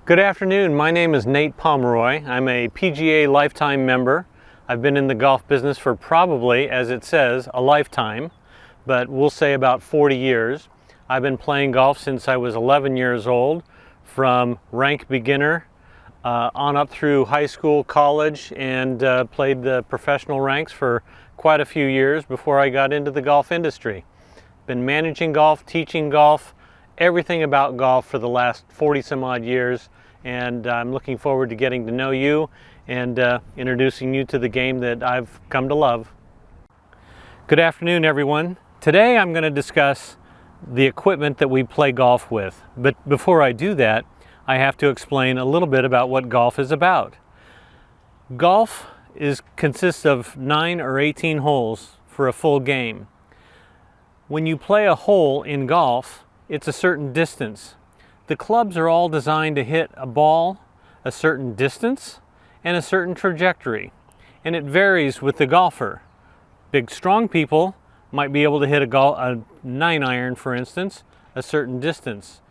Good afternoon. My name is Nate Pomeroy. I'm a PGA lifetime member. I've been in the golf business for probably, as it says, a lifetime, but we'll say about 40 years. I've been playing golf since I was 11 years old, from rank beginner on up through high school, college, and played the professional ranks for quite a few years before I got into the golf industry. Been managing golf, teaching golf, everything about golf for the last 40 some odd years, and I'm looking forward to getting to know you and introducing you to the game that I've come to love. Good afternoon, everyone. Today I'm going to discuss the equipment that we play golf with, but before I do that, I have to explain a little bit about what golf is about. Golf consists of 9 or 18 holes for a full game. When you play a hole in golf, it's a certain distance. The clubs are all designed to hit a ball a certain distance and a certain trajectory, and it varies with the golfer. Big strong people might be able to hit a 9-iron, for instance, a certain distance.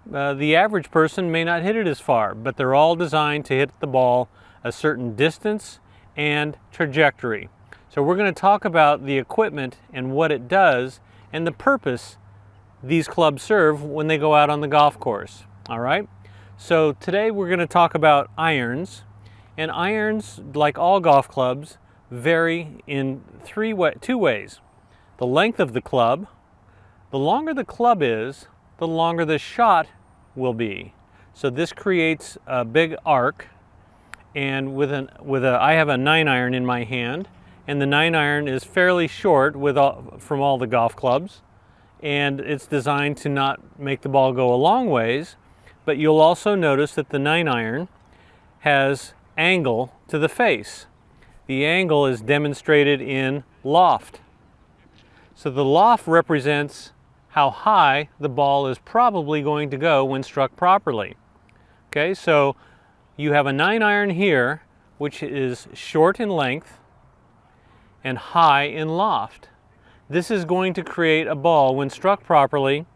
The average person may not hit it as far, but they're all designed to hit the ball a certain distance and trajectory. So we're going to talk about the equipment and what it does and the purpose these clubs serve when they go out on the golf course. All right, so today we're going to talk about irons, and irons, like all golf clubs, vary in two ways. The length of the club. The longer the club is, the longer the shot will be. So this creates a big arc, and I have a 9-iron in my hand, and the 9-iron is fairly short from all the golf clubs. And it's designed to not make the ball go a long ways, but you'll also notice that the 9-iron has angle to the face. The angle is demonstrated in loft. So the loft represents how high the ball is probably going to go when struck properly. Okay, so you have a 9-iron here, which is short in length and high in loft. This is going to create a ball, when struck properly,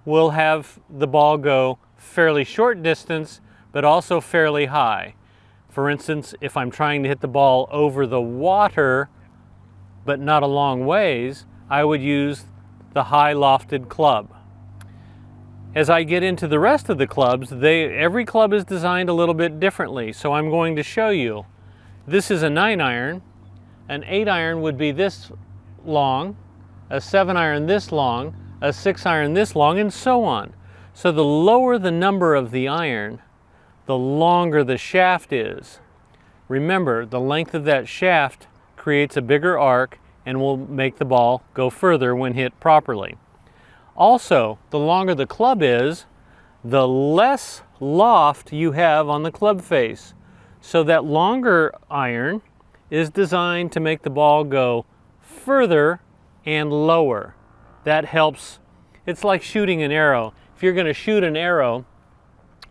will have the ball go fairly short distance, but also fairly high. For instance, if I'm trying to hit the ball over the water, but not a long ways, I would use the high lofted club. As I get into the rest of the clubs, every club is designed a little bit differently. So I'm going to show you. This is a 9-iron. An 8-iron would be this long, a 7-iron this long, a 6-iron this long, and so on. So the lower the number of the iron, the longer the shaft is. Remember, the length of that shaft creates a bigger arc and will make the ball go further when hit properly. Also, the longer the club is, the less loft you have on the club face. So that longer iron is designed to make the ball go further and lower. That helps. It's like shooting an arrow. If you're going to shoot an arrow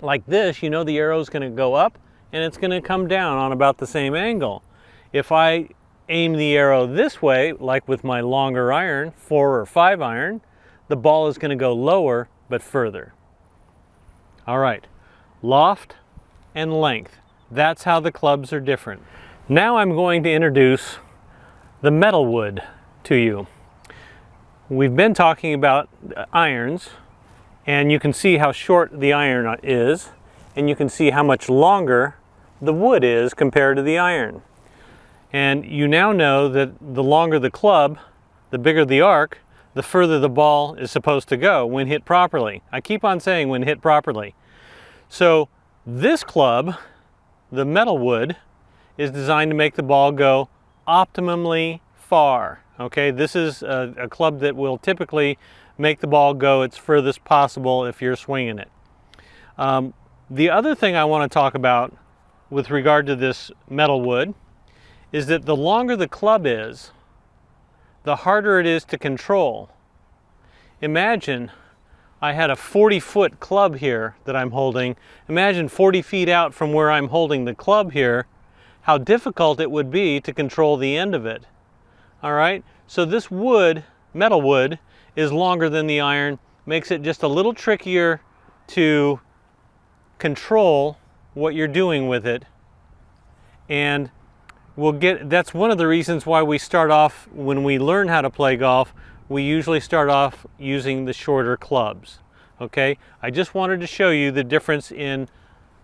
like this, you know the arrow is going to go up and it's going to come down on about the same angle. If I aim the arrow this way, like with my longer iron, 4 or 5-iron, the ball is going to go lower but further. All right, loft and length. That's how the clubs are different. Now I'm going to introduce the metal wood to you. We've been talking about irons, and you can see how short the iron is, and you can see how much longer the wood is compared to the iron. And you now know that the longer the club, the bigger the arc, the further the ball is supposed to go when hit properly. I keep on saying when hit properly. So this club, the metal wood, is designed to make the ball go optimally far. Okay, this is a club that will typically make the ball go its furthest possible if you're swinging it. The other thing I want to talk about with regard to this metal wood is that the longer the club is, the harder it is to control. Imagine I had a 40-foot club here that I'm holding. Imagine 40 feet out from where I'm holding the club here, how difficult it would be to control the end of it. All right, so this wood, metal wood, is longer than the iron, makes it just a little trickier to control what you're doing with it, and that's one of the reasons why we start off, when we learn how to play golf, we usually start off using the shorter clubs. Okay, I just wanted to show you the difference in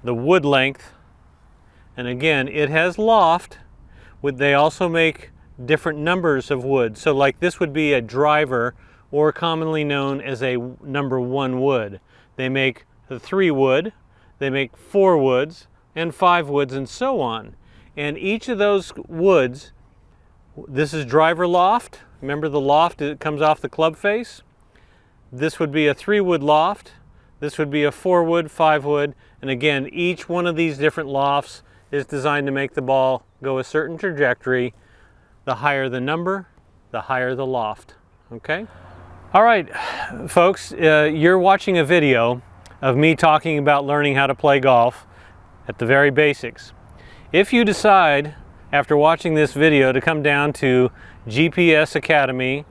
the wood length, and again, it has loft. They also make different numbers of wood. So like this would be a driver, or commonly known as a number 1 wood. They make the 3 wood, they make 4 woods, and 5 woods, and so on. And each of those woods, this is driver loft. Remember the loft, it comes off the club face. This would be a 3 wood loft. This would be a 4 wood, 5 wood. And again, each one of these different lofts is designed to make the ball go a certain trajectory. The higher the number, the higher the loft. Okay? All right, folks, you're watching a video of me talking about learning how to play golf at the very basics. If you decide, after watching this video, to come down to GPS Academy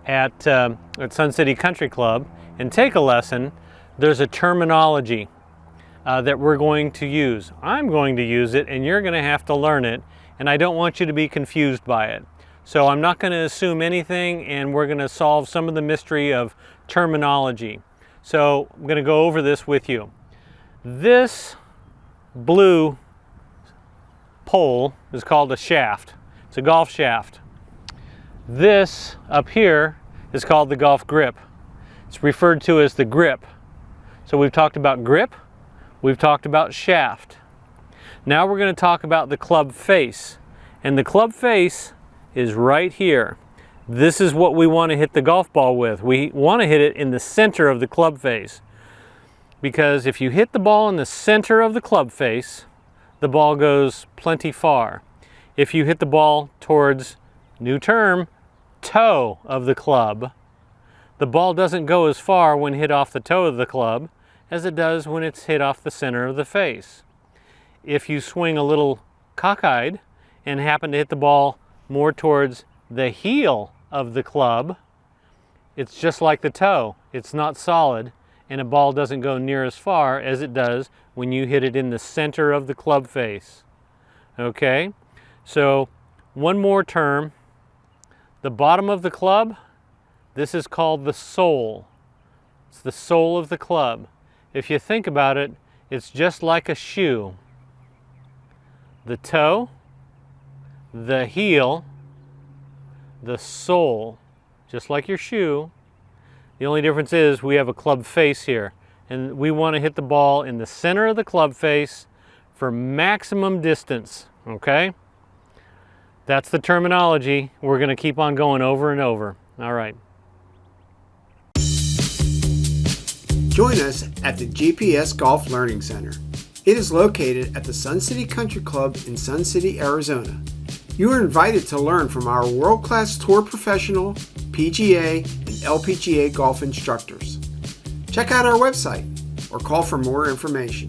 at Sun City Country Club and take a lesson, there's a terminology that we're going to use. I'm going to use it, and you're going to have to learn it, and I don't want you to be confused by it. So I'm not going to assume anything, and we're going to solve some of the mystery of terminology. So I'm going to go over this with you. This blue pole is called a shaft. It's a golf shaft. This up here is called the golf grip. It's referred to as the grip. So we've talked about grip, we've talked about shaft. Now we're going to talk about the club face. And the club face is right here. This is what we want to hit the golf ball with. We want to hit it in the center of the club face. Because if you hit the ball in the center of the club face, the ball goes plenty far. If you hit the ball towards, new term, toe of the club, the ball doesn't go as far when hit off the toe of the club as it does when it's hit off the center of the face. If you swing a little cockeyed and happen to hit the ball more towards the heel of the club, it's just like the toe. It's not solid, and a ball doesn't go near as far as it does when you hit it in the center of the club face. Okay, so one more term. The bottom of the club, this is called the sole. It's the sole of the club. If you think about it, it's just like a shoe. The toe, the heel, the sole, just like your shoe. The only difference is we have a club face here, and we want to hit the ball in the center of the club face for maximum distance, okay? That's the terminology. We're going to keep on going over and over. All right. Join us at the GPS Golf Learning Center. It is located at the Sun City Country Club in Sun City, Arizona. You are invited to learn from our world-class tour professional, PGA, and LPGA golf instructors. Check out our website or call for more information.